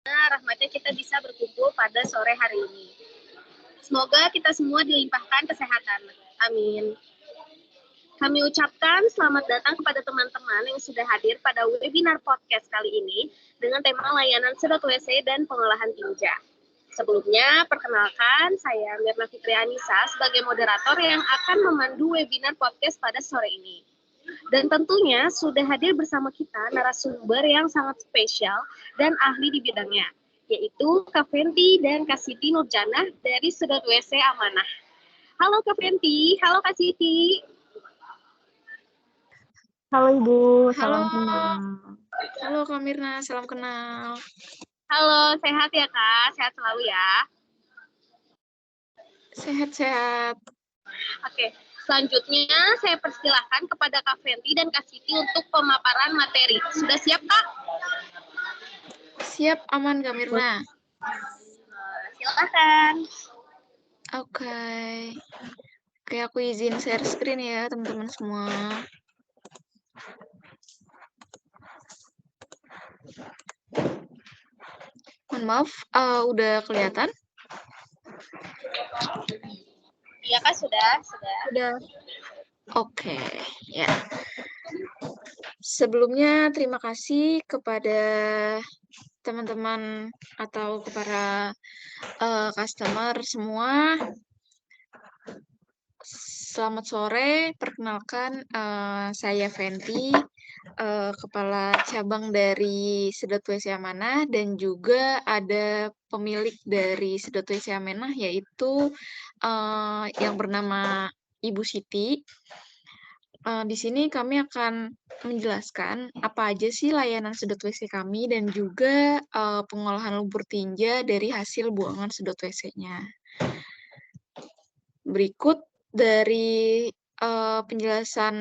rahmatnya kita bisa berkumpul pada sore hari ini. Semoga kita semua dilimpahkan kesehatan. Amin. Kami ucapkan selamat datang kepada teman-teman yang sudah hadir pada webinar podcast kali ini dengan tema layanan sedot WC dan pengolahan tinja. Sebelumnya, perkenalkan saya Mirna Fitri Anissa sebagai moderator yang akan memandu webinar podcast pada sore ini. Dan tentunya sudah hadir bersama kita narasumber yang sangat spesial dan ahli di bidangnya, yaitu Kak Fenty dan Kak Siti Nurjanah dari Sedot WC Amanah. Halo Kak Fenty, halo Kak Siti. Halo Ibu, Halo. salam kenal. Halo Kak Mirna, salam kenal. Halo, sehat ya Kak? Sehat selalu ya? Sehat-sehat. Oke, selanjutnya saya persilahkan kepada Kak Fenty dan Kak Siti untuk pemaparan materi. Sudah siap Kak? Siap, aman Kak Mirna. Silakan. Oke, aku izin share screen ya teman-teman semua. Mohon maaf, udah kelihatan? Iya Kak, sudah. Udah. Oke, ya. Sebelumnya terima kasih kepada teman-teman atau kepada customer semua. Selamat sore, perkenalkan saya Fenty, Kepala Cabang dari Sedot WC Amanah, dan juga ada pemilik dari Sedot WC Amanah, yaitu yang bernama Ibu Siti. Di sini kami akan menjelaskan apa aja sih layanan sedot WC kami dan juga pengolahan lumpur tinja dari hasil buangan sedot WC-nya. Berikut dari penjelasan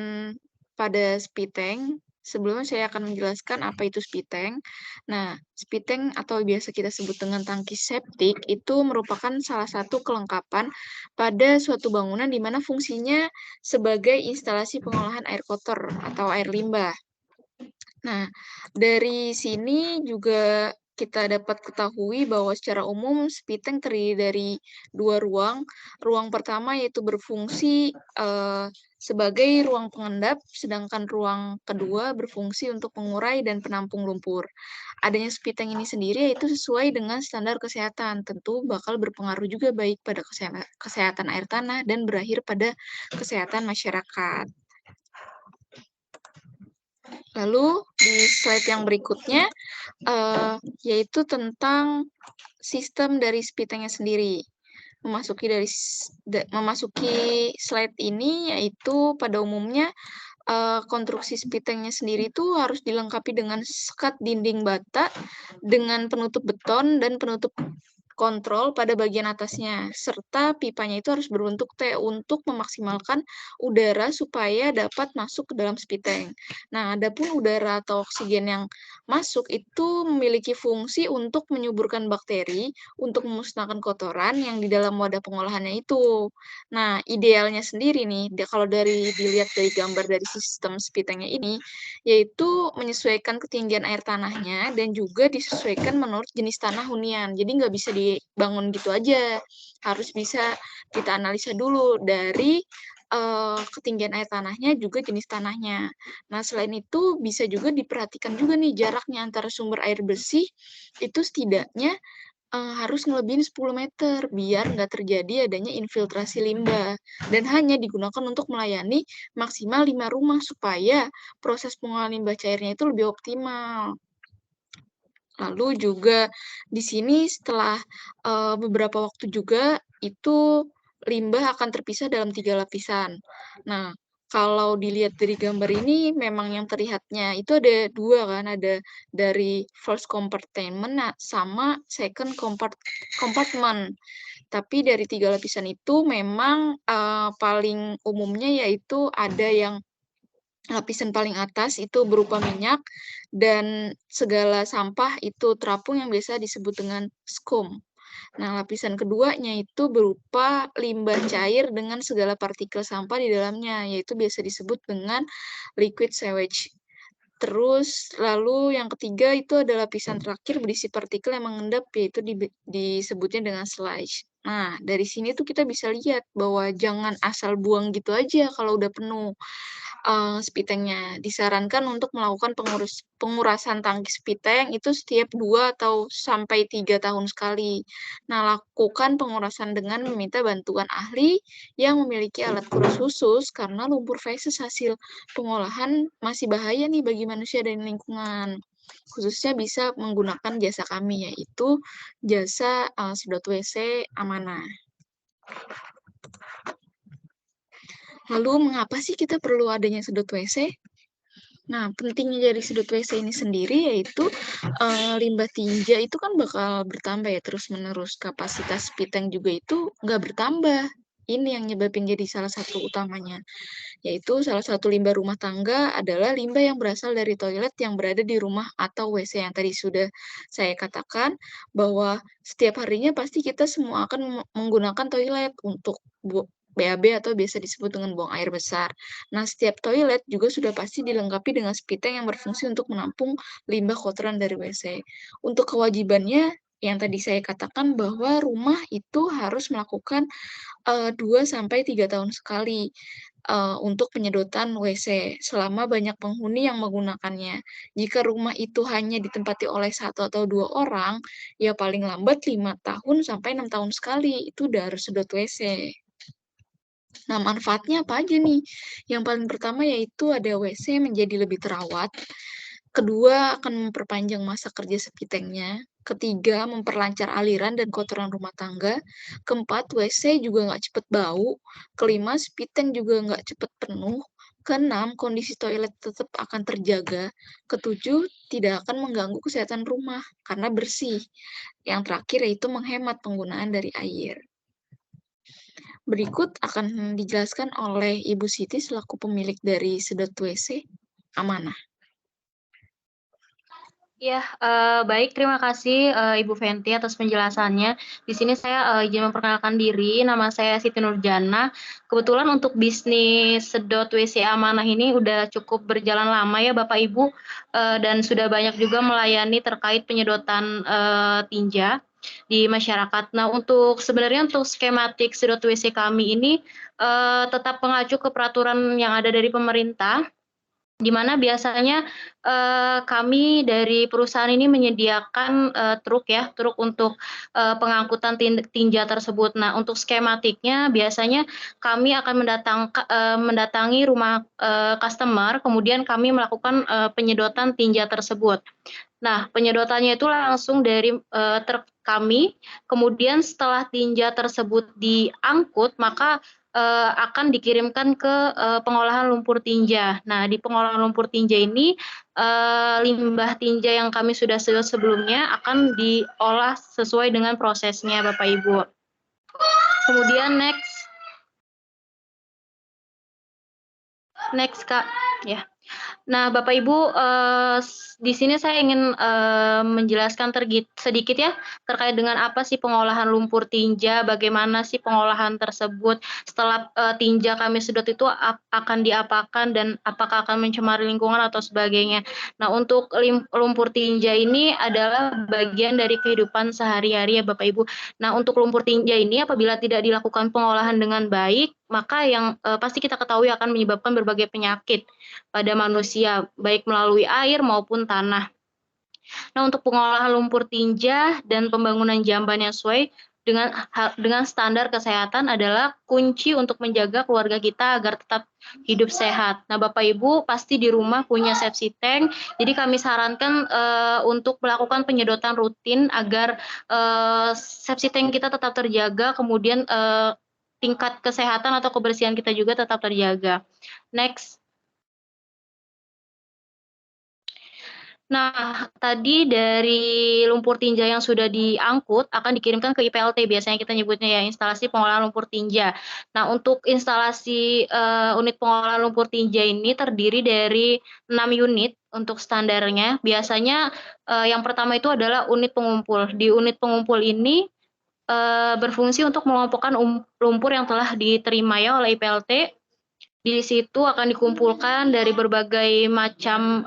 pada Spiteng. Sebelumnya saya akan menjelaskan apa itu Spiteng. Nah, Spiteng atau biasa kita sebut dengan tangki septik itu merupakan salah satu kelengkapan pada suatu bangunan di mana fungsinya sebagai instalasi pengolahan air kotor atau air limbah. Nah, dari sini juga kita dapat ketahui bahwa secara umum Spiteng terdiri dari dua ruang. Ruang pertama yaitu berfungsi sebagai ruang pengendap, sedangkan ruang kedua berfungsi untuk mengurai dan penampung lumpur. Adanya Spiteng ini sendiri yaitu sesuai dengan standar kesehatan, tentu bakal berpengaruh juga baik pada kesehatan air tanah dan berakhir pada kesehatan masyarakat. Lalu di slide yang berikutnya yaitu tentang sistem dari Spitengnya sendiri. Memasuki slide ini yaitu pada umumnya konstruksi Spitengnya sendiri itu harus dilengkapi dengan sekat dinding bata dengan penutup beton dan penutup kontrol pada bagian atasnya, serta pipanya itu harus berbentuk T untuk memaksimalkan udara supaya dapat masuk ke dalam Spiteng. Nah, adapun udara atau oksigen yang masuk itu memiliki fungsi untuk menyuburkan bakteri, untuk memusnahkan kotoran yang di dalam wadah pengolahannya itu. Nah, idealnya sendiri nih, kalau dilihat dari gambar dari sistem Spitengnya ini, yaitu menyesuaikan ketinggian air tanahnya dan juga disesuaikan menurut jenis tanah hunian. Jadi nggak bisa dibangun gitu aja, harus bisa kita analisa dulu dari ketinggian air tanahnya juga jenis tanahnya. Nah, selain itu bisa juga diperhatikan juga nih jaraknya antara sumber air bersih itu setidaknya harus ngelebihin 10 meter biar nggak terjadi adanya infiltrasi limbah dan hanya digunakan untuk melayani maksimal 5 rumah supaya proses pengolahan limbah cairnya itu lebih optimal. Lalu juga di sini setelah beberapa waktu juga itu limbah akan terpisah dalam 3 lapisan. Nah, kalau dilihat dari gambar ini memang yang terlihatnya itu ada 2 kan, ada dari first compartment sama second compartment. Tapi dari 3 lapisan itu memang paling umumnya yaitu ada yang lapisan paling atas itu berupa minyak dan segala sampah itu terapung yang biasa disebut dengan skum. Nah, lapisan keduanya itu berupa limbah cair dengan segala partikel sampah di dalamnya, yaitu biasa disebut dengan liquid sewage. Terus lalu yang ketiga itu ada lapisan terakhir berisi partikel yang mengendap, yaitu disebutnya dengan sludge. Nah, dari sini tuh kita bisa lihat bahwa jangan asal buang gitu aja kalau udah penuh spitengnya. Disarankan untuk melakukan pengurasan tangki spiteng itu setiap 2 atau sampai 3 tahun sekali. Nah, lakukan pengurasan dengan meminta bantuan ahli yang memiliki alat kuras khusus karena lumpur feses hasil pengolahan masih bahaya nih bagi manusia dan lingkungan. Khususnya bisa menggunakan jasa kami, yaitu jasa sedot WC Amanah. Lalu mengapa sih kita perlu adanya sedot WC? Nah, pentingnya dari sedot WC ini sendiri yaitu limbah tinja itu kan bakal bertambah ya terus-menerus. Kapasitas spiteng juga itu nggak bertambah. Ini yang nyebabin jadi salah satu utamanya. Yaitu salah satu limbah rumah tangga adalah limbah yang berasal dari toilet yang berada di rumah atau WC yang tadi sudah saya katakan bahwa setiap harinya pasti kita semua akan menggunakan toilet untuk BAB atau biasa disebut dengan buang air besar. Nah, setiap toilet juga sudah pasti dilengkapi dengan spiteng yang berfungsi untuk menampung limbah kotoran dari WC. Untuk kewajibannya yang tadi saya katakan bahwa rumah itu harus melakukan 2 sampai 3 tahun sekali untuk penyedotan WC selama banyak penghuni yang menggunakannya. Jika rumah itu hanya ditempati oleh 1 atau 2 orang, ya paling lambat 5 tahun sampai 6 tahun sekali itu udah harus sedot WC. Nah, manfaatnya apa aja nih? Yang paling pertama yaitu ada WC menjadi lebih terawat. Kedua, akan memperpanjang masa kerja spitengnya. Ketiga, memperlancar aliran dan kotoran rumah tangga. Keempat, WC juga nggak cepet bau. Kelima, spiteng juga nggak cepet penuh. Keenam, kondisi toilet tetap akan terjaga. Ketujuh, tidak akan mengganggu kesehatan rumah karena bersih. Yang terakhir yaitu menghemat penggunaan dari air. Berikut akan dijelaskan oleh Ibu Siti selaku pemilik dari sedot WC Amanah. Ya, baik, terima kasih Ibu Fenty atas penjelasannya. Di sini saya izin memperkenalkan diri, nama saya Siti Nurjana. Kebetulan untuk bisnis sedot WC Amanah ini udah cukup berjalan lama ya Bapak Ibu, dan sudah banyak juga melayani terkait penyedotan tinja di masyarakat. Nah, sebenarnya untuk skematik sedot WC kami ini tetap mengacu ke peraturan yang ada dari pemerintah, di mana biasanya kami dari perusahaan ini menyediakan truk untuk pengangkutan tinja tersebut. Nah, untuk skematiknya biasanya kami akan mendatangi rumah customer, kemudian kami melakukan penyedotan tinja tersebut. Nah, penyedotannya itu langsung dari truk kami, kemudian setelah tinja tersebut diangkut, maka akan dikirimkan ke pengolahan lumpur tinja. Nah, di pengolahan lumpur tinja ini limbah tinja yang kami sudah sedot sebelumnya akan diolah sesuai dengan prosesnya, Bapak Ibu. Kemudian next Kak, ya. Nah, Bapak Ibu, di sini saya ingin menjelaskan sedikit ya terkait dengan apa sih pengolahan lumpur tinja, bagaimana sih pengolahan tersebut setelah tinja kami sedot itu akan diapakan dan apakah akan mencemari lingkungan atau sebagainya. Nah, untuk lumpur tinja ini adalah bagian dari kehidupan sehari-hari ya Bapak Ibu. Nah, untuk lumpur tinja ini apabila tidak dilakukan pengolahan dengan baik, maka yang pasti kita ketahui akan menyebabkan berbagai penyakit pada manusia, baik melalui air maupun tanah. Nah, untuk pengolahan lumpur tinja dan pembangunan jamban yang sesuai dengan standar kesehatan adalah kunci untuk menjaga keluarga kita agar tetap hidup sehat. Nah, Bapak Ibu pasti di rumah punya septic tank, jadi kami sarankan untuk melakukan penyedotan rutin agar septic tank kita tetap terjaga, kemudian tingkat kesehatan atau kebersihan kita juga tetap terjaga. Next. Nah, tadi dari lumpur tinja yang sudah diangkut akan dikirimkan ke IPLT, biasanya kita nyebutnya ya instalasi pengolahan lumpur tinja. Nah, untuk instalasi unit pengolahan lumpur tinja ini terdiri dari 6 unit untuk standarnya. Biasanya yang pertama itu adalah unit pengumpul. Di unit pengumpul ini berfungsi untuk mengelompokkan lumpur yang telah diterima ya oleh IPLT. Di situ akan dikumpulkan dari berbagai macam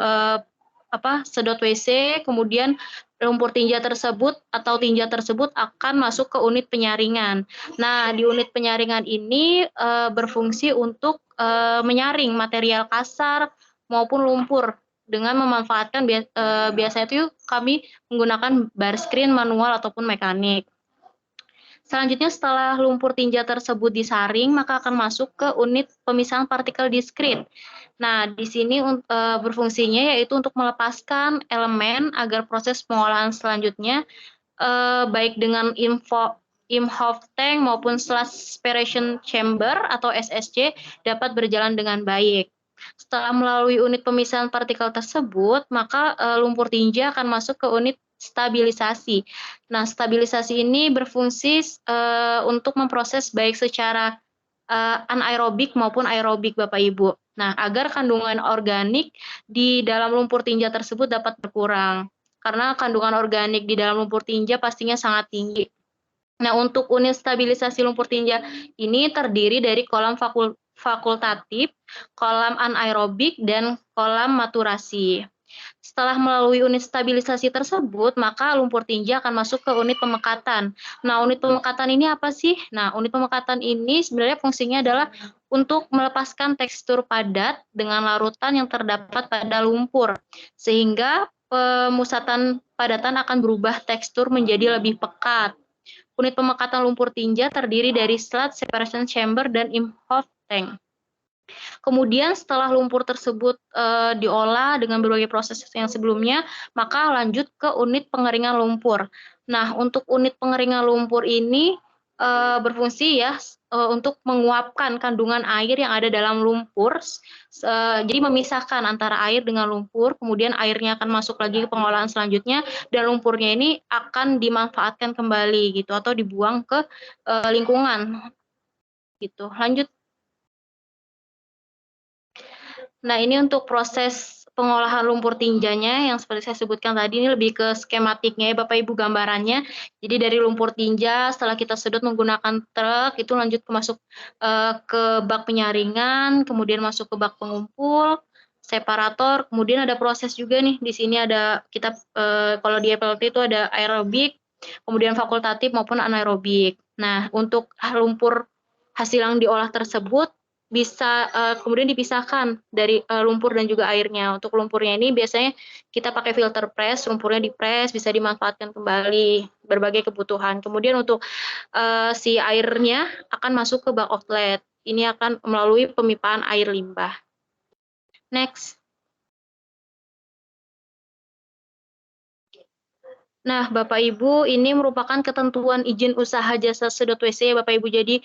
sedot WC, kemudian lumpur tinja tersebut atau tinja tersebut akan masuk ke unit penyaringan. Nah, di unit penyaringan ini berfungsi untuk menyaring material kasar maupun lumpur dengan memanfaatkan biasanya itu kami menggunakan bar screen manual ataupun mekanik. Selanjutnya setelah lumpur tinja tersebut disaring, maka akan masuk ke unit pemisahan partikel diskrit. Nah, di sini berfungsinya yaitu untuk melepaskan elemen agar proses pengolahan selanjutnya baik dengan Imhoff tank maupun sludge separation chamber atau SSC dapat berjalan dengan baik. Setelah melalui unit pemisahan partikel tersebut, maka lumpur tinja akan masuk ke unit stabilisasi. Nah, stabilisasi ini berfungsi untuk memproses baik secara anaerobik maupun aerobik, Bapak Ibu. Nah, agar kandungan organik di dalam lumpur tinja tersebut dapat berkurang. Karena kandungan organik di dalam lumpur tinja pastinya sangat tinggi. Nah, untuk unit stabilisasi lumpur tinja ini terdiri dari kolam fakultatif, kolam anaerobik, dan kolam maturasi. Setelah melalui unit stabilisasi tersebut, maka lumpur tinja akan masuk ke unit pemekatan. Nah, unit pemekatan ini apa sih? Nah, unit pemekatan ini sebenarnya fungsinya adalah untuk melepaskan tekstur padat dengan larutan yang terdapat pada lumpur, sehingga pemusatan padatan akan berubah tekstur menjadi lebih pekat. Unit pemekatan lumpur tinja terdiri dari sludge separation chamber dan Imhoff tank. Kemudian setelah lumpur tersebut diolah dengan berbagai proses yang sebelumnya, maka lanjut ke unit pengeringan lumpur. Nah, untuk unit pengeringan lumpur ini berfungsi ya untuk menguapkan kandungan air yang ada dalam lumpur. Jadi memisahkan antara air dengan lumpur, kemudian airnya akan masuk lagi ke pengolahan selanjutnya, dan lumpurnya ini akan dimanfaatkan kembali gitu atau dibuang ke lingkungan gitu. Lanjut. Nah, ini untuk proses pengolahan lumpur tinjanya yang seperti saya sebutkan tadi, ini lebih ke skematiknya ya Bapak Ibu gambarannya. Jadi dari lumpur tinja setelah kita sedot menggunakan truk itu lanjut masuk ke bak penyaringan, kemudian masuk ke bak pengumpul, separator, kemudian ada proses juga nih. Di sini ada kita kalau di EPLT itu ada aerobik, kemudian fakultatif maupun anaerobik. Nah, untuk lumpur hasil yang diolah tersebut bisa kemudian dipisahkan dari lumpur dan juga airnya. Untuk lumpurnya ini biasanya kita pakai filter press, lumpurnya dipres, bisa dimanfaatkan kembali berbagai kebutuhan. Kemudian untuk si airnya akan masuk ke bak outlet. Ini akan melalui pemipaan air limbah. Next. Nah, Bapak Ibu, ini merupakan ketentuan izin usaha jasa sedot WC ya Bapak Ibu. Jadi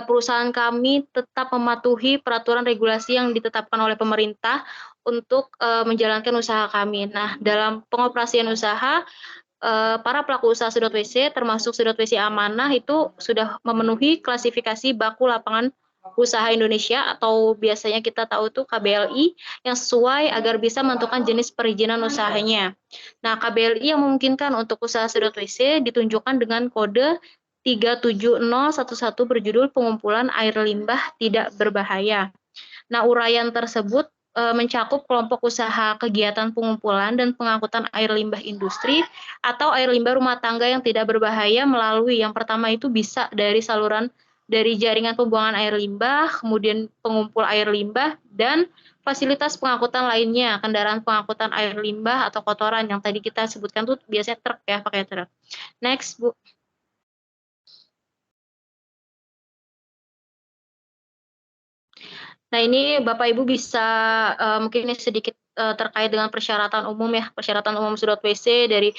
perusahaan kami tetap mematuhi peraturan regulasi yang ditetapkan oleh pemerintah untuk menjalankan usaha kami. Nah, dalam pengoperasian usaha, para pelaku usaha sedot WC termasuk sedot WC amanah itu sudah memenuhi klasifikasi baku lapangan usaha Indonesia atau biasanya kita tahu tuh KBLI yang sesuai agar bisa menentukan jenis perizinan usahanya. Nah, KBLI yang memungkinkan untuk usaha sedot WC ditunjukkan dengan kode 37011 berjudul pengumpulan air limbah tidak berbahaya. Nah, uraian tersebut mencakup kelompok usaha kegiatan pengumpulan dan pengangkutan air limbah industri atau air limbah rumah tangga yang tidak berbahaya melalui yang pertama itu bisa dari saluran dari jaringan pembuangan air limbah, kemudian pengumpul air limbah, dan fasilitas pengangkutan lainnya, kendaraan pengangkutan air limbah atau kotoran yang tadi kita sebutkan tuh biasanya truk ya, pakai truk. Next, Bu. Nah, ini Bapak Ibu bisa mungkin ini sedikit terkait dengan persyaratan umum ya, persyaratan umum sedot WC dari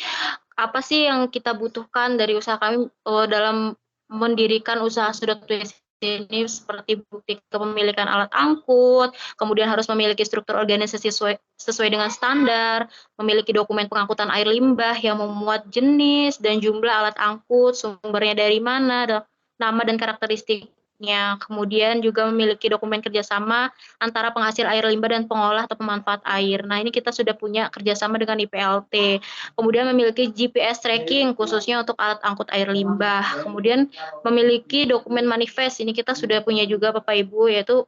apa sih yang kita butuhkan dari usaha kami dalam mendirikan usaha sedot WC ini, seperti bukti kepemilikan alat angkut, kemudian harus memiliki struktur organisasi sesuai dengan standar, memiliki dokumen pengangkutan air limbah yang memuat jenis dan jumlah alat angkut, sumbernya dari mana, nama dan karakteristik produknya. Kemudian juga memiliki dokumen kerjasama antara penghasil air limbah dan pengolah atau pemanfaat air. Nah, ini kita sudah punya kerjasama dengan IPLT. Kemudian memiliki GPS tracking khususnya untuk alat angkut air limbah. Kemudian memiliki dokumen manifest. Ini kita sudah punya juga Bapak Ibu, yaitu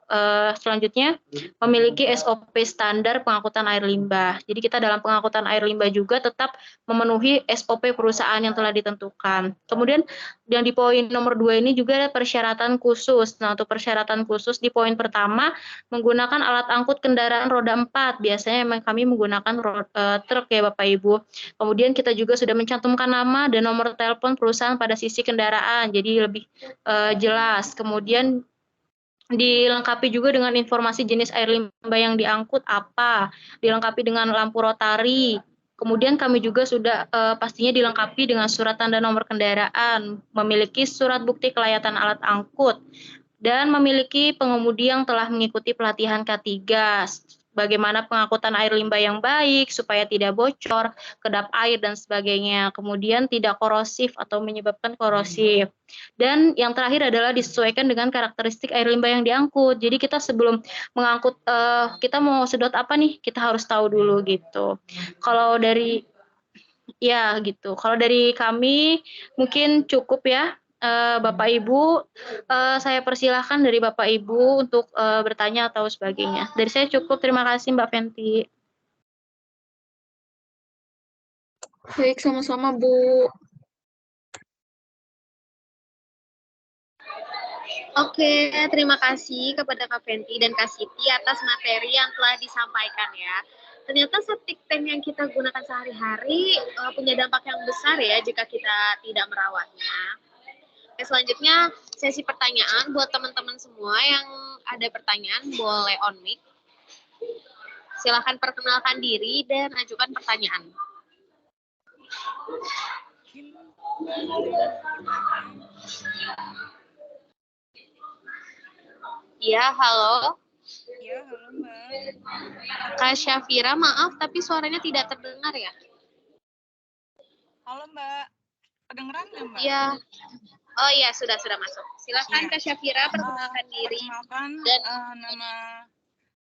selanjutnya memiliki SOP standar pengangkutan air limbah. Jadi kita dalam pengangkutan air limbah juga tetap memenuhi SOP perusahaan yang telah ditentukan. Kemudian yang di poin nomor 2 ini juga ada persyaratan khusus. Nah, untuk persyaratan khusus di poin pertama menggunakan alat angkut kendaraan roda 4. Biasanya memang kami menggunakan truk ya Bapak Ibu. Kemudian kita juga sudah mencantumkan nama dan nomor telepon perusahaan pada sisi kendaraan. Jadi lebih jelas. Kemudian dilengkapi juga dengan informasi jenis air limbah yang diangkut apa, dilengkapi dengan lampu rotari. Kemudian kami juga sudah pastinya dilengkapi dengan surat tanda nomor kendaraan, memiliki surat bukti kelayakan alat angkut, dan memiliki pengemudi yang telah mengikuti pelatihan K3, bagaimana pengangkutan air limbah yang baik supaya tidak bocor, kedap air dan sebagainya. Kemudian tidak korosif atau menyebabkan korosif. Dan yang terakhir adalah disesuaikan dengan karakteristik air limbah yang diangkut. Jadi kita sebelum mengangkut kita mau sedot apa nih, kita harus tahu dulu gitu. Kalau dari ya gitu. Kalau dari kami mungkin cukup ya. Bapak Ibu, saya persilahkan dari Bapak Ibu untuk bertanya atau sebagainya. Dari saya cukup, terima kasih Mbak Fenty. Baik, sama-sama Bu. Oke, terima kasih kepada Kak Fenty dan Kak Siti atas materi yang telah disampaikan ya. Ternyata septic tank yang kita gunakan sehari-hari punya dampak yang besar ya jika kita tidak merawatnya. Oke, selanjutnya sesi pertanyaan buat teman-teman semua yang ada pertanyaan boleh on mic. Silahkan perkenalkan diri dan ajukan pertanyaan. Ya, halo. Ya, halo Mbak. Kak Syafira, maaf tapi suaranya tidak terdengar ya. Halo Mbak, kedengeran nggak Mbak? Iya. Oh iya, sudah masuk. Silakan Ya. Kak Syafira perkenalkan diri. Perkenalkan, Dan nama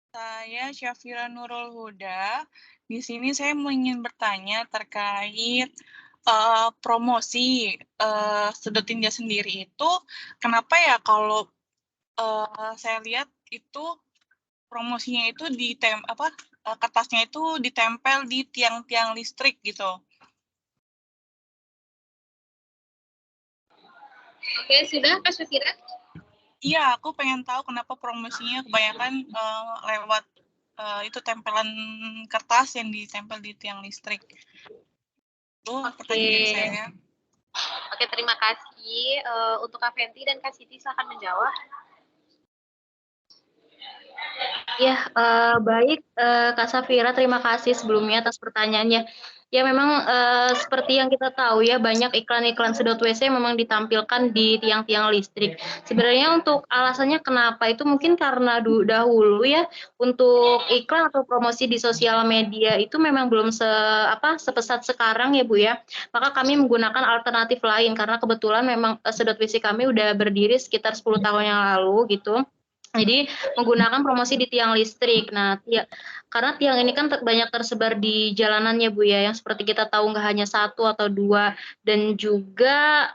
saya Syafira Nurul Huda. Di sini saya ingin bertanya terkait promosi sedot tinja sendiri itu, kenapa ya kalau saya lihat itu promosinya itu kertasnya itu ditempel di tiang-tiang listrik gitu. Oke, sudah Kak Syafira? Iya, aku pengen tahu kenapa promosinya kebanyakan lewat itu tempelan kertas yang ditempel di tiang listrik. Itu pertanyaan saya. Oke, terima kasih. Untuk Kak Fenty dan Kak Siti silahkan menjawab. Ya, baik Kak Safira, terima kasih sebelumnya atas pertanyaannya. Ya memang seperti yang kita tahu ya, banyak iklan-iklan sedot WC memang ditampilkan di tiang-tiang listrik. Sebenarnya untuk alasannya kenapa itu mungkin karena dahulu ya, untuk iklan atau promosi di sosial media itu memang belum sepesat sekarang ya Bu ya. Maka kami menggunakan alternatif lain karena kebetulan memang sedot WC kami udah berdiri sekitar 10 tahun yang lalu gitu. Jadi menggunakan promosi di tiang listrik. Nah, karena tiang ini kan banyak tersebar di jalanannya Bu ya, yang seperti kita tahu nggak hanya satu atau dua, dan juga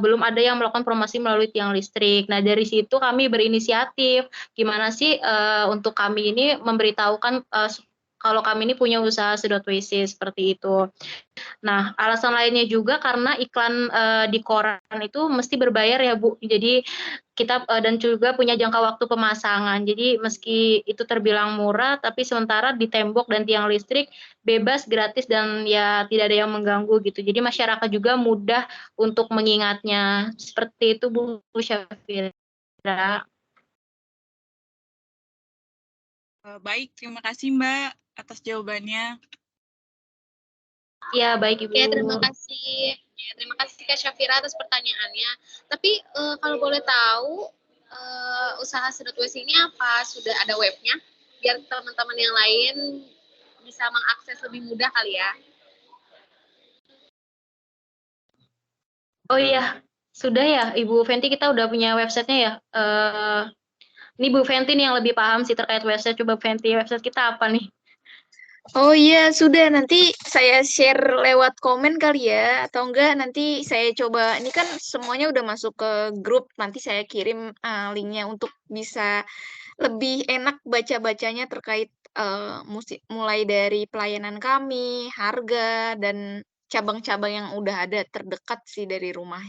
belum ada yang melakukan promosi melalui tiang listrik. Nah, dari situ kami berinisiatif, gimana sih untuk kami ini memberitahukan kalau kami ini punya usaha sedot WC seperti itu. Nah, alasan lainnya juga karena iklan di koran itu mesti berbayar ya Bu. Jadi kita dan juga punya jangka waktu pemasangan. Jadi meski itu terbilang murah, tapi sementara di tembok dan tiang listrik bebas, gratis, dan ya tidak ada yang mengganggu gitu. Jadi masyarakat juga mudah untuk mengingatnya. Seperti itu Bu Syafira. Baik, terima kasih Mbak atas jawabannya. Ya, baik Ibu. Oke, terima kasih. Ya, terima kasih Kak Syafira atas pertanyaannya. Tapi kalau boleh tahu usaha sedot WC ini apa? Sudah ada webnya? Biar teman-teman yang lain bisa mengakses lebih mudah kali ya. Oh iya, Sudah ya, Ibu Fenty, kita udah punya websitenya ya. Ini Bu Fenty nih yang lebih paham sih terkait website. Coba Fenty, website kita apa nih? Oh iya, sudah. Nanti saya share lewat komen kali ya. Atau enggak, nanti saya coba. Ini kan semuanya udah masuk ke grup. Nanti saya kirim linknya untuk bisa lebih enak baca-bacanya terkait mulai dari pelayanan kami, harga, dan cabang-cabang yang udah ada terdekat sih dari rumah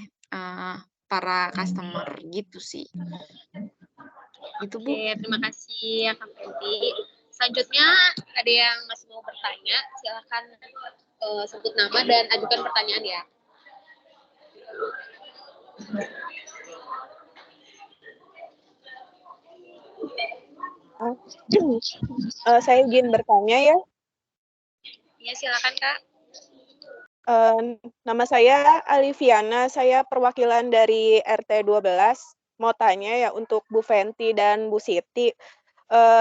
para customer gitu sih. Gitu, Bu. Oke, terima kasih Kak Fenty. Selanjutnya ada yang masih mau bertanya, silahkan sebut nama dan ajukan pertanyaan ya. Saya izin bertanya ya. Ya, silakan Kak. Nama saya Aliviana, saya perwakilan dari RT 12. Mau tanya ya untuk Bu Fenty dan Bu Siti.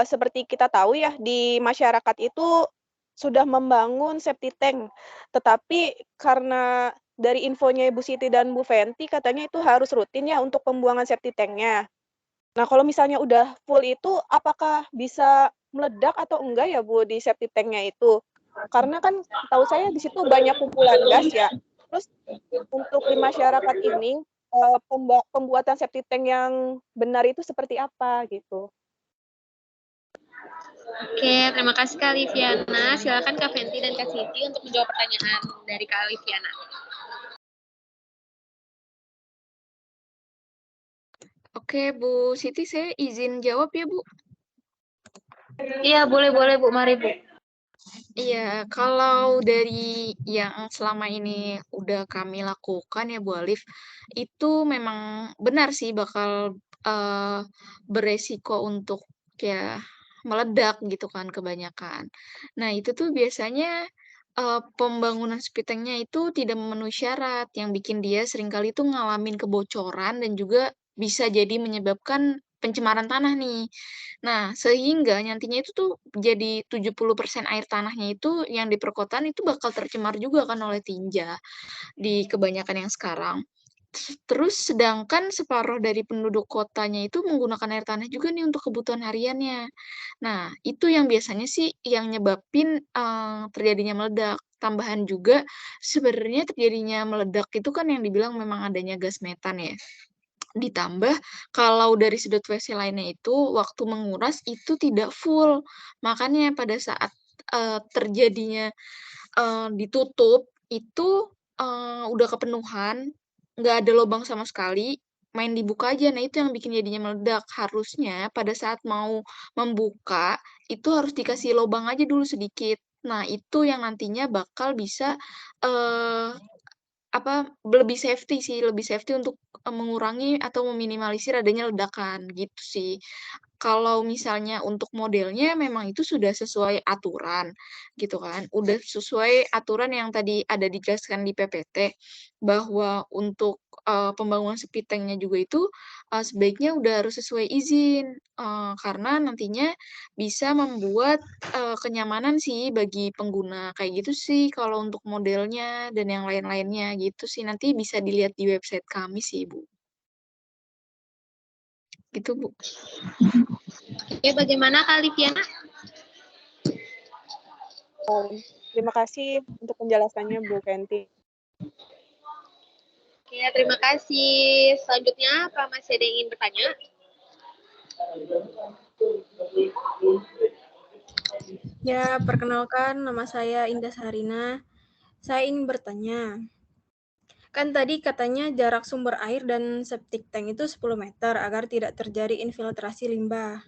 Seperti kita tahu ya, di masyarakat itu sudah membangun septic tank. Tetapi karena dari infonya Bu Siti dan Bu Fenty, katanya itu harus rutin ya untuk pembuangan septic tanknya. Nah, kalau misalnya udah full itu, apakah bisa meledak atau enggak ya Bu di septic tanknya itu? Karena kan tahu saya di situ banyak kumpulan gas ya. Terus untuk di masyarakat ini, pembuatan septic tank yang benar itu seperti apa gitu? Oke, terima kasih Kak Liviana. Silakan Kak Fenty dan Kak Siti untuk menjawab pertanyaan dari Kak Liviana. Oke, Bu Siti, saya izin jawab ya, Bu. Iya, boleh Bu, mari Bu. Iya, kalau dari yang selama ini udah kami lakukan ya Bu Alif, itu memang benar sih bakal beresiko untuk ya meledak gitu kan kebanyakan. Nah, itu tuh biasanya pembangunan spitengnya itu tidak memenuhi syarat, yang bikin dia seringkali tuh ngalamin kebocoran dan juga bisa jadi menyebabkan pencemaran tanah nih. Nah, sehingga nantinya itu tuh jadi 70% air tanahnya itu yang di perkotaan itu bakal tercemar juga kan oleh tinja di kebanyakan yang sekarang. Terus sedangkan separuh dari penduduk kotanya itu menggunakan air tanah juga nih untuk kebutuhan hariannya. Nah, itu yang biasanya sih yang nyebabin terjadinya meledak. Tambahan juga sebenarnya terjadinya meledak itu kan yang dibilang memang adanya gas metan ya. Ditambah kalau dari sudut WC lainnya itu waktu menguras itu tidak full. Makanya pada saat terjadinya ditutup itu udah kepenuhan, nggak ada lubang sama sekali, main dibuka aja. Nah, itu yang bikin jadinya meledak. Harusnya pada saat mau membuka itu harus dikasih lubang aja dulu sedikit. Nah, itu yang nantinya bakal bisa eh lebih safety sih, lebih safety untuk mengurangi atau meminimalisir adanya ledakan, gitu sih. Kalau misalnya untuk modelnya memang itu sudah sesuai aturan, gitu kan. Udah sesuai aturan yang tadi ada dijelaskan di PPT, bahwa untuk pembangunan septic tank-nya juga itu sebaiknya udah harus sesuai izin, karena nantinya bisa membuat kenyamanan sih bagi pengguna. Kayak gitu sih kalau untuk modelnya dan yang lain-lainnya gitu sih. Nanti bisa dilihat di website kami sih, Bu. Gitu, Bu. Oke, bagaimana Kak Liviana? Terima kasih untuk penjelasannya Bu Fenty. Oke, terima kasih. Selanjutnya, apa masih ada yang ingin bertanya? Ya, perkenalkan nama saya Indah Sarina. Saya ingin bertanya, kan tadi katanya jarak sumber air dan septic tank itu 10 meter agar tidak terjadi infiltrasi limbah.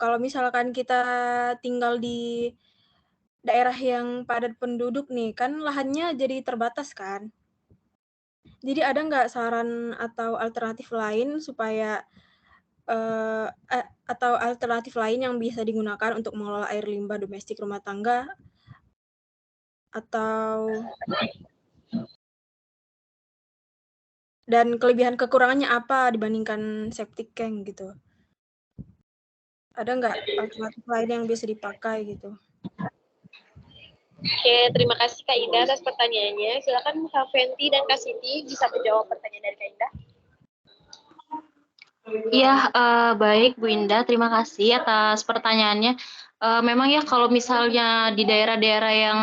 Kalau misalkan kita tinggal di daerah yang padat penduduk nih, kan lahannya jadi terbatas kan? Jadi ada nggak saran atau alternatif lain supaya atau alternatif lain yang bisa digunakan untuk mengelola air limbah domestik rumah tangga atau dan kelebihan kekurangannya apa dibandingkan septic tank gitu? Ada nggak alternatif lain yang bisa dipakai gitu? Oke, terima kasih Kak Indah atas pertanyaannya. Silakan Kak Fenty dan Kak Siti bisa menjawab pertanyaan dari Kak Indah. Iya, baik Bu Indah, terima kasih atas pertanyaannya. Memang ya kalau misalnya di daerah-daerah yang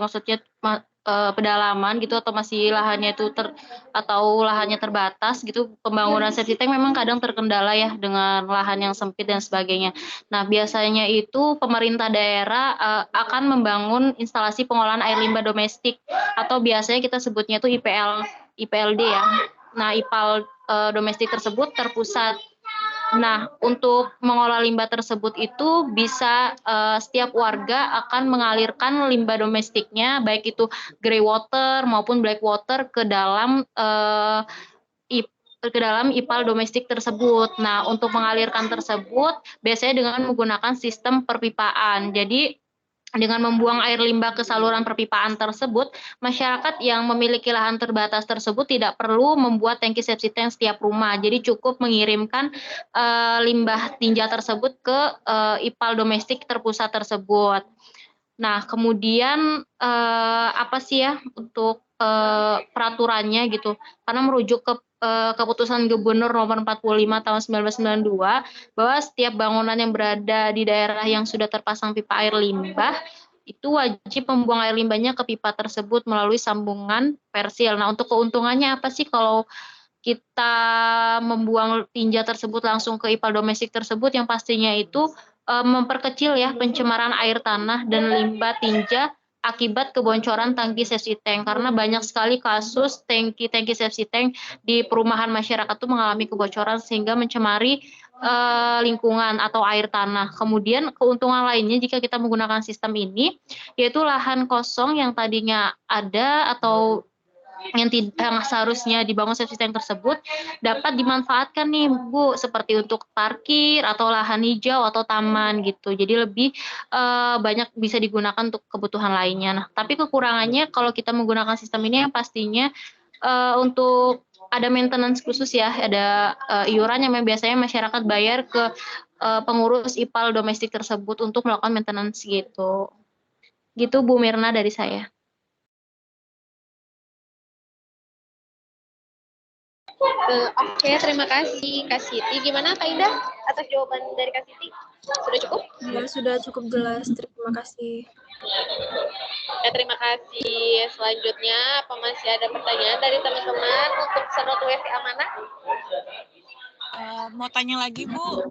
maksudnya pedalaman gitu atau masih lahannya itu atau lahannya terbatas gitu, pembangunan septic tank memang kadang terkendala ya dengan lahan yang sempit dan sebagainya. Nah, biasanya itu pemerintah daerah akan membangun instalasi pengolahan air limbah domestik atau biasanya kita sebutnya itu IPLD ya. Nah, IPAL domestik tersebut terpusat. Nah, untuk mengolah limbah tersebut itu bisa setiap warga akan mengalirkan limbah domestiknya, baik itu grey water maupun black water ke dalam IPAL domestik tersebut. Nah, untuk mengalirkan tersebut biasanya dengan menggunakan sistem perpipaan. Jadi dengan membuang air limbah ke saluran perpipaan tersebut, masyarakat yang memiliki lahan terbatas tersebut tidak perlu membuat tangki septic tank setiap rumah. Jadi cukup mengirimkan limbah tinja tersebut ke IPAL domestik terpusat tersebut. Nah, kemudian apa sih ya untuk peraturannya gitu? Karena merujuk ke keputusan Gubernur Nomor 45 Tahun 1992 bahwa setiap bangunan yang berada di daerah yang sudah terpasang pipa air limbah itu wajib membuang air limbahnya ke pipa tersebut melalui sambungan persil. Nah, untuk keuntungannya apa sih kalau kita membuang tinja tersebut langsung ke IPAL domestik tersebut? Yang pastinya itu memperkecil ya pencemaran air tanah dan limbah tinja akibat kebocoran tangki septic tank, karena banyak sekali kasus tangki septic tank di perumahan masyarakat itu mengalami kebocoran sehingga mencemari lingkungan atau air tanah. Kemudian keuntungan lainnya jika kita menggunakan sistem ini yaitu lahan kosong yang tadinya ada atau yang seharusnya dibangun septic tank tersebut dapat dimanfaatkan nih Bu, seperti untuk parkir atau lahan hijau atau taman gitu. Jadi lebih banyak bisa digunakan untuk kebutuhan lainnya. Nah, tapi kekurangannya kalau kita menggunakan sistem ini yang pastinya untuk ada maintenance khusus ya, ada iuran yang biasanya masyarakat bayar ke pengurus IPAL domestik tersebut untuk melakukan maintenance gitu. Gitu Bu Mirna dari saya. Oke, terima kasih Kak Siti. Gimana Kak Indah atas jawaban dari Kak Siti? Sudah cukup? Ya, sudah cukup jelas. Terima kasih. Ya, terima kasih. Selanjutnya, apa masih ada pertanyaan dari teman-teman untuk Senot WC Amanah? Mau tanya lagi, Bu?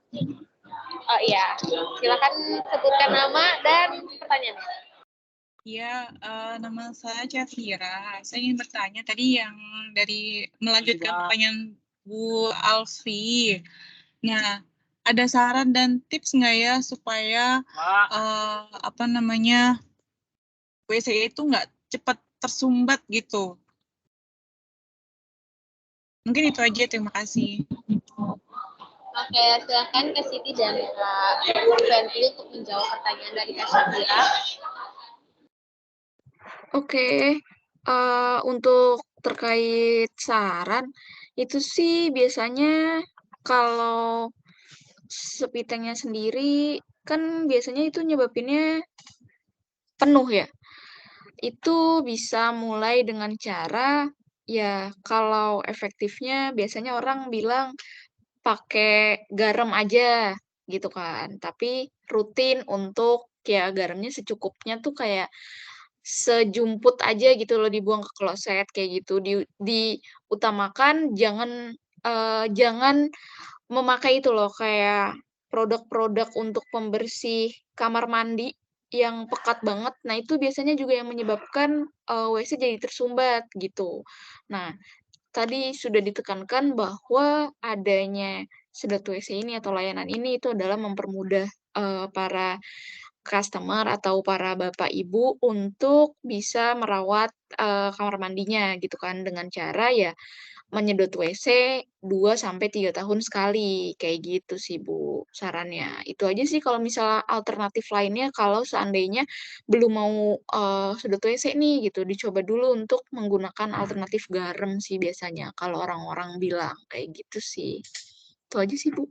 Oh iya, silakan sebutkan nama dan pertanyaannya. Ya, nama saya Cafira. Saya ingin bertanya tadi yang dari melanjutkan pertanyaan Bu Alfi. Nah, ada saran dan tips nggak ya supaya WC itu nggak cepat tersumbat gitu? Mungkin itu aja. Terima kasih. Oke, silakan Kak Siti dan Kak Fenty untuk menjawab pertanyaan dari Kak Syafira. Oke, untuk terkait saran, itu sih biasanya kalau septic tanknya sendiri, kan biasanya itu nyebabinnya penuh ya. Itu bisa mulai dengan cara, ya kalau efektifnya biasanya orang bilang pakai garam aja gitu kan. Tapi rutin untuk ya garamnya secukupnya tuh kayak sejumput aja gitu loh dibuang ke kloset kayak gitu. Diutamakan jangan memakai itu loh kayak produk-produk untuk pembersih kamar mandi yang pekat banget. Nah, itu biasanya juga yang menyebabkan WC jadi tersumbat gitu. Nah, tadi sudah ditekankan bahwa adanya sedot WC ini atau layanan ini itu adalah mempermudah para customer atau para bapak ibu untuk bisa merawat kamar mandinya gitu kan dengan cara ya menyedot WC 2 sampai 3 tahun sekali kayak gitu sih Bu sarannya. Itu aja sih kalau misalnya alternatif lainnya kalau seandainya belum mau sedot WC nih gitu dicoba dulu untuk menggunakan alternatif garam sih biasanya kalau orang-orang bilang kayak gitu sih. Itu aja sih Bu.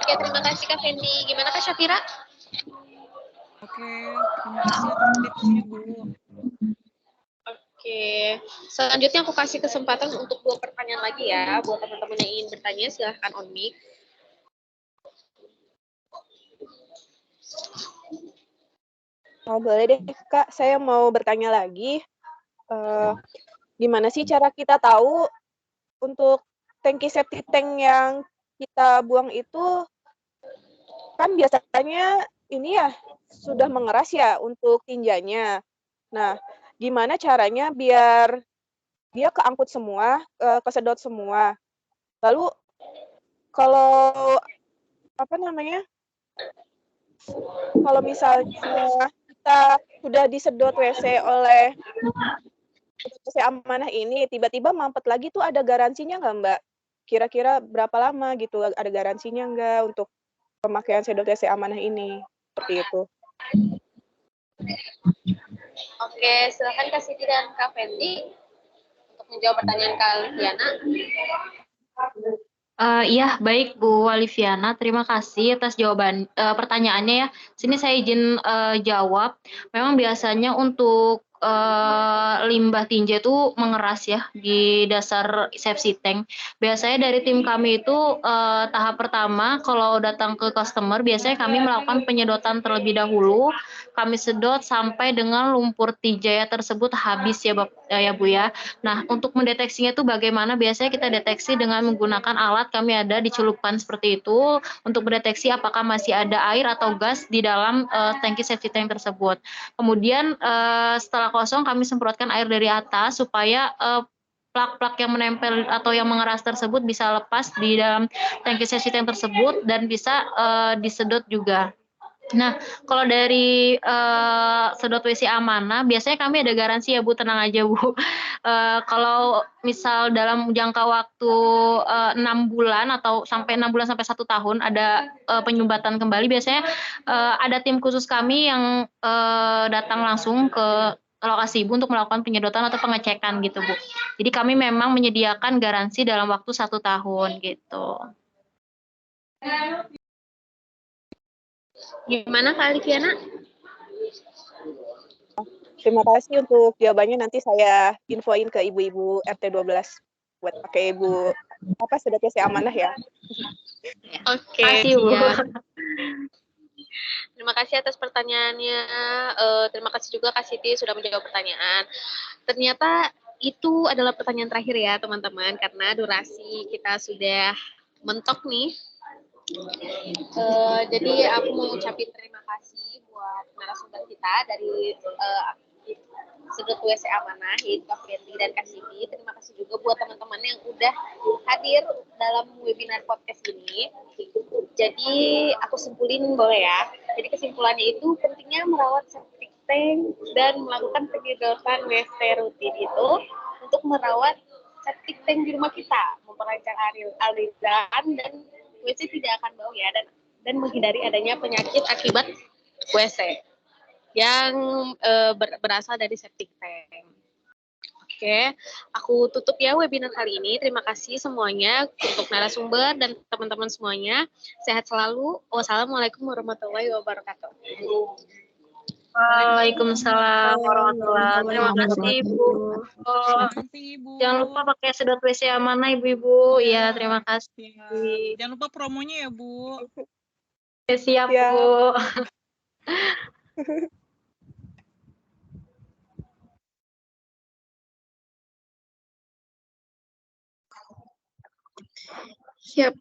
Oke, terima kasih Kak Fenty. Gimana Kak Syafira? Oke, terima kasih atas tipsnya, Bu. Oke, selanjutnya aku kasih kesempatan untuk 2 pertanyaan lagi ya buat teman-teman yang ingin bertanya, silahkan on mic. Oh, boleh deh, Kak. Saya mau bertanya lagi. Gimana sih cara kita tahu untuk tangki septic tank yang kita buang itu kan biasanya ini ya sudah mengeras ya untuk tinjanya. Nah, gimana caranya biar dia keangkut semua, kesedot semua. Lalu kalau apa namanya? Kalau misalnya kita sudah disedot WC oleh WC amanah ini, tiba-tiba mampet lagi tuh ada garansinya nggak, Mbak? Kira-kira berapa lama gitu, ada garansinya nggak untuk pemakaian sedot WC amanah ini? Seperti itu. Oke, silakan Kak Siti dan Kak Fendi untuk menjawab pertanyaan Kak Liana. Iya, baik Bu Waliviana, terima kasih atas jawaban pertanyaannya ya. Sini saya izin jawab. Memang biasanya untuk limbah tinja itu mengeras ya di dasar septic tank. Biasanya dari tim kami itu tahap pertama kalau datang ke customer, biasanya kami melakukan penyedotan terlebih dahulu. Kami sedot sampai dengan lumpur tinja tersebut habis ya, ya Bu ya. Nah, untuk mendeteksinya itu bagaimana? Biasanya kita deteksi dengan menggunakan alat kami ada dicelupkan seperti itu untuk mendeteksi apakah masih ada air atau gas di dalam tangki septic tank tersebut. Kemudian setelah kosong kami semprotkan air dari atas supaya plak-plak yang menempel atau yang mengeras tersebut bisa lepas di dalam tangki septic tank tersebut dan bisa disedot juga. Nah, kalau dari sedot WC amanah, biasanya kami ada garansi ya Bu, tenang aja Bu. Kalau misal dalam jangka waktu 6 bulan atau sampai 6 bulan sampai 1 tahun ada penyumbatan kembali, biasanya ada tim khusus kami yang datang langsung ke lokasi Ibu untuk melakukan penyedotan atau pengecekan gitu Bu. Jadi kami memang menyediakan garansi dalam waktu 1 tahun gitu. Gimana Kak Liviana? Terima kasih untuk jawabannya, nanti saya infoin ke ibu-ibu RT 12 buat pakai sedot WC amanah ya. Oke, Makasih Bu. siap. Terima kasih atas pertanyaannya. Terima kasih juga Kak Siti sudah menjawab pertanyaan. Ternyata itu adalah pertanyaan terakhir ya teman-teman, karena durasi kita sudah mentok nih. Jadi aku mau ucapin terima kasih buat narasumber kita dari Sedot WC Amanah, yaitu Kak Fendi dan Kak Siti. Terima kasih juga buat teman-teman yang udah hadir dalam webinar podcast ini. Jadi aku simpulin boleh ya. Jadi kesimpulannya itu pentingnya merawat septic tank dan melakukan penyedotan WC rutin itu untuk merawat septic tank di rumah kita, memperlancar aliran dan WC tidak akan bau ya, dan menghindari adanya penyakit akibat WC yang berasal dari septic tank. Oke, aku tutup ya webinar kali ini. Terima kasih semuanya untuk narasumber dan teman-teman semuanya. Sehat selalu. Wassalamualaikum warahmatullahi wabarakatuh. Waalaikumsalam warahmatullahi wabarakatuh. Terima kasih Bu. Terima kasih Ibu. Jangan lupa pakai sedot WC amanah Ibu-ibu. Ya, terima kasih. Jangan lupa promonya ya Bu. Siap Bu. Siap.